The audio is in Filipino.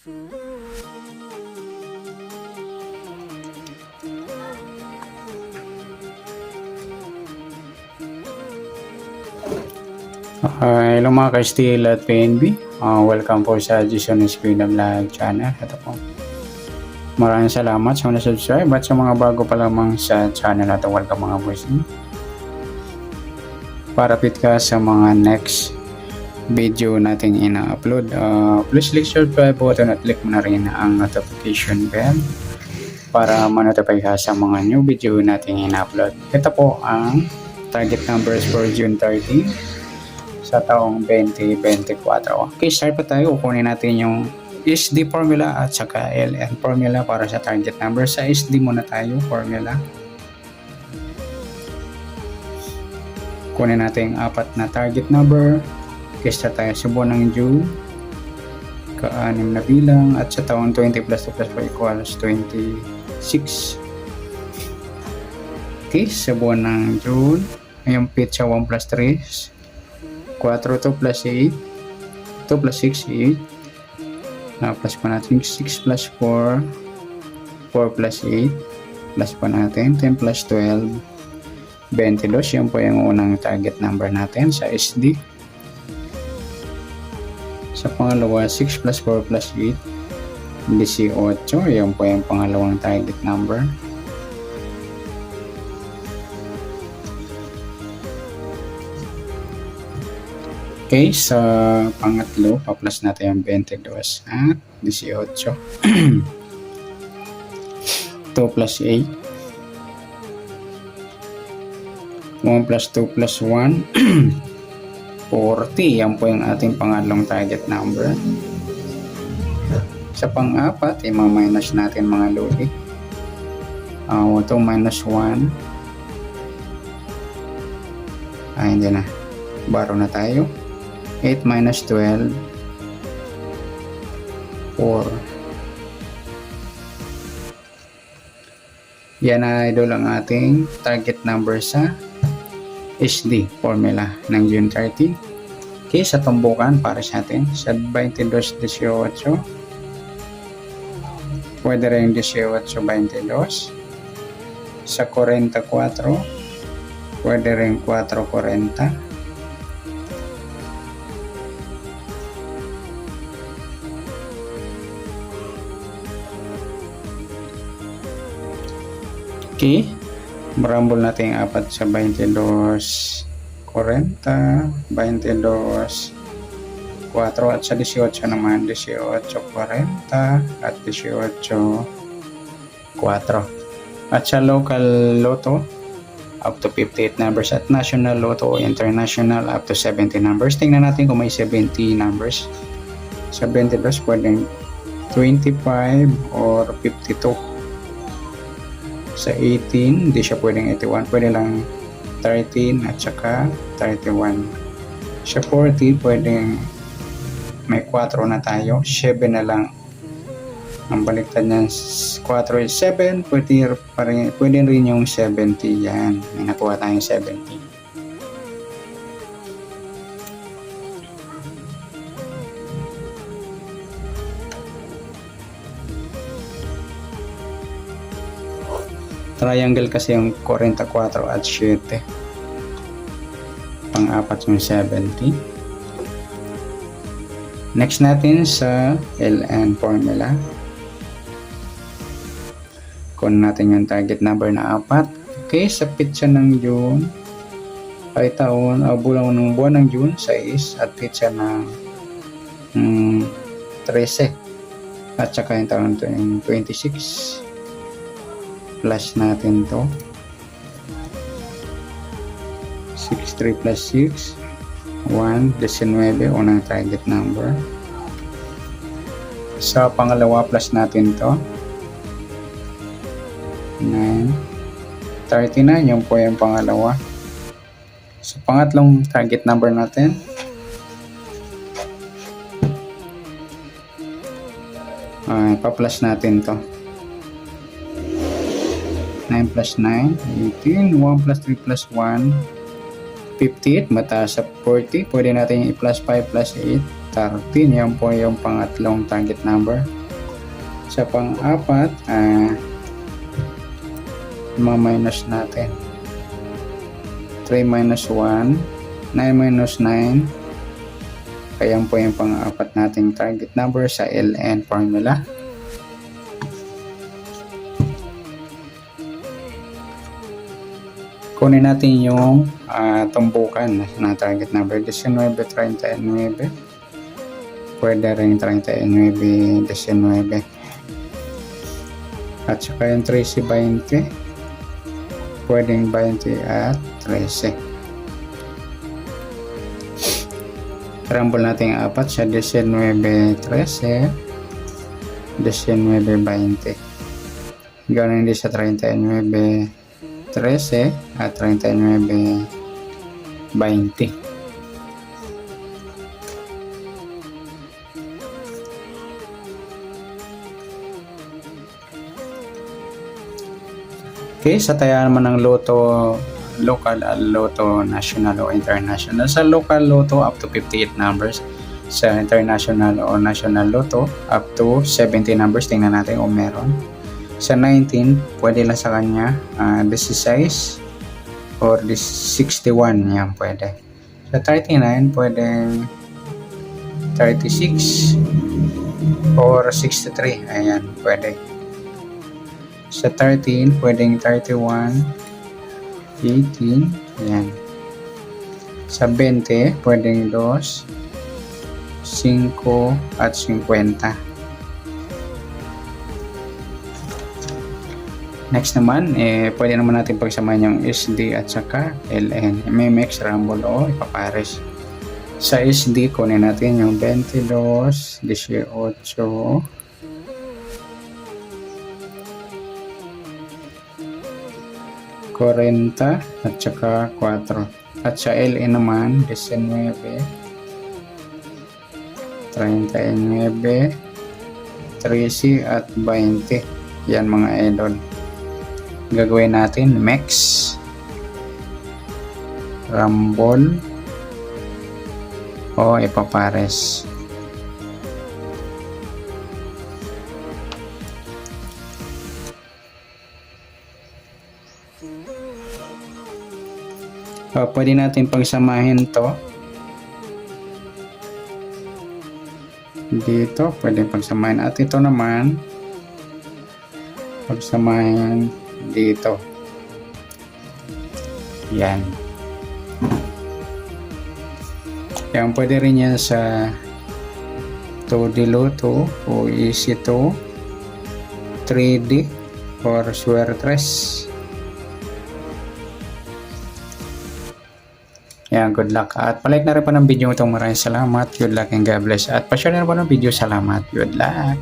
Hello mga ka-Steel at PNB. Welcome po sa Jason Espina Vlog channel. Ito po. Maraming salamat sa mga subscribe at sa mga bago pa lamang sa channel natin. Welcome mga boys. Para fit ka sa mga next video natin ina-upload. Please click subscribe button at click mo na rin ang notification bell para ma-notify ka sa mga new video natin ina-upload. Ito po ang target numbers for June 13 sa taong 2024. Okay, start pa tayo. Kunin natin yung SD formula at saka LN formula para sa target number. Sa SD muna tayo, formula. Kunin natin yung apat na target number. Okay, start tayo sa buwan ng June. Ka-anim na bilang at sa taong 20 plus 2 plus 4 equals 26. Okay, sa buwan ng June, yung fit sa 1 plus 3. 4, 2 plus 8, 2 plus 6, 8. Plus pa natin 6 plus 4, 4 plus 8. Plus pa natin 10 plus 12, 22. Yan po yung unang target number natin sa SD. Sa pangalawa, 6 plus 4 plus 8, 18. Yan po yung pangalawang target number. Okay, sa pangatlo, pa-plus natin yung 22 at 18. 2 plus 8. 1 plus 2 plus 1. 40. Yan po yung ating pangatlong target number. Sa pang-apat, i-minus natin mga lodi. 2 minus 1. Hindi na. Baro na tayo. 8 minus 12, 4. Yan na idol ang ating target number sa SD formula ng June 30. Okay, sa tumbukan para sa atin sa 22, 18. Pwede rin 18, 22. Sa 44, pwede rin 4, 40. Okay, marambol natin yung apat sa 22, 40, 22, 4 at sa 18 naman 18, 40 at 18, 4. At sa local lotto up to 58 numbers at national lotto international up to 70 numbers. Tingnan natin kung may 70 numbers. Sa 22 pwedeng 25 or 52. Sa 18, hindi siya pwedeng 81. Pwede lang 13 at saka 31. Sa 40, pwedeng may 4 na tayo. 7 na lang. Ang baliktad niyan, 4 is 7. Pwede rin yung 70 yan. May nakuha tayong 70. Triangle kasi yung 44 at 7. Pang-apat yung 70. Next natin sa LN formula. Kunin natin yung target number na 4. Okay, sa pitsa ng June ay buwan ng June 6 at pitsa ng 13 at saka yung taon 26. Plus natin to 6, 3 plus 6 1, 19 unang target number. Sa pangalawa plus natin to 9, 39 yung po yung pangalawa. Sa pangatlong target number natin pa-plus natin to 9 plus 9, 18, 1 plus 3 plus 1, 58, mataas sa 40. Pwede natin i-plus 5 plus 8, 13. Yan po yung pangatlong target number. Sa pang-apat, ma-minus natin. 3 minus 1, 9 minus 9. Kaya yan po yung pang-apat nating target number sa LN formula. Kunin natin yung tumbukan na target number 19, 39. Pwede rin 39, 19. At saka yung 13, 20. Pwedeng 20 at 13. Rumble natin yung apat sa 19, 13. 19, 20. Ganoon din sa 39, 13 at 39, 20. Okay, sa taya naman ng loto local, loto national o international. Sa local loto up to 58 numbers. Sa international o national loto up to 70 numbers. Tingnan natin kung meron. Sa 19, pwede lang sa kanya 16 or 61. Yan, pwede. Sa 39, pwede 36 or 63. Ayan, pwede. Sa 13, pwedeng 31, 18. Ayan. Sa 20, pwedeng 2, 5 at 50. Next naman, pwede naman natin pagsamahin yung SD at saka LN. MMX, Rumble o ipapares. Sa SD, kunin natin yung 22, 18, 40 at saka 4. At sa LN naman, 19, 39, 13 at 20. Yan mga idol. Gagawin natin MEX, Rumble o ipapares. Pwede natin pagsamahin to dito, pwede pagsamahin at ito naman pagsamahin dito. Yan. Yan, pwede rin yan sa 2D Loto o Easy2, 3D or Suertres. Yan, good luck. At palike na rin po ng video itong. Maraming salamat. Good luck and God bless. At pa-share na rin po ng video. Salamat. Good luck.